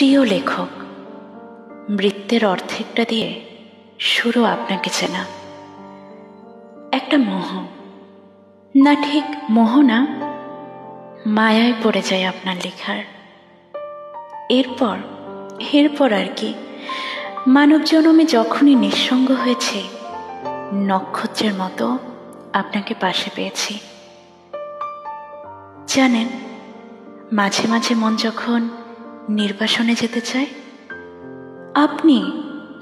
প্রিয় লেখক, বৃত্তের অর্ধেকটা দিয়ে শুরু আপনাকে চেনা। একটা মোহ, না ঠিক মোহ না, মায়ায় পড়ে যায় আপনার লেখার। এরপর আর কি, মানব জনমে যখনই নিঃসঙ্গ হয়েছে, নক্ষত্রের মতো আপনাকে পাশে পেয়েছি। জানেন, মাঝে মাঝে মন যখন নির্বাসনে যেতে চায়, আপনি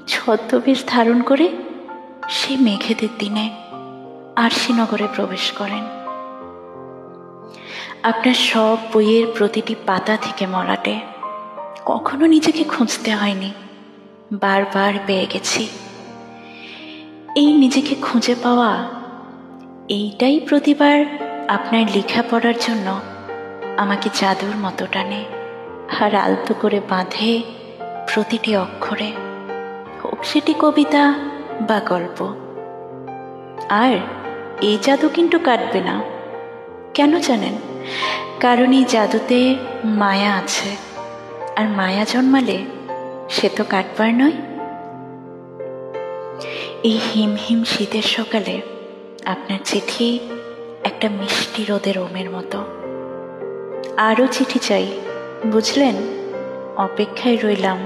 ছদ্মবেশ ধারণ করে সেই মেঘেদের দিনে আরশিনগরে প্রবেশ করেন। আপনার সব বইয়ের প্রতিটি পাতা থেকে মলাটে, কখনো নিজেকে খুঁজতে হয়নি, বারবার পেয়ে গেছি। এই নিজেকে খুঁজে পাওয়া, এইটাই প্রতিবার আপনার লেখা পড়ার জন্য আমাকে জাদুর মতো টানে, আর আলতো করে বাঁধে প্রতিটি অক্ষরে, হোক সেটি কবিতা বা গল্প। আর এই জাদু কিন্তু কাটবে না। কেন জানেন? কারণ এই জাদুতে মায়া আছে, আর মায়া জন্মালে সে তো কাটবার নয়। এই হিমহিম শীতের সকালে আপনার চিঠি একটা মিষ্টি রোদের ওমের মতো। আরও চিঠি চাই, বুঝলেন? অপেক্ষায় রইলাম।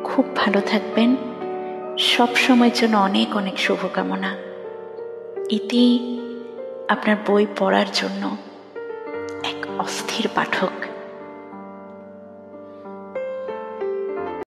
খুব ভালো থাকবেন। সব সময়ের জন্য অনেক অনেক শুভকামনা। ইতি, আপনার বই পড়ার জন্য এক অস্থির পাঠক।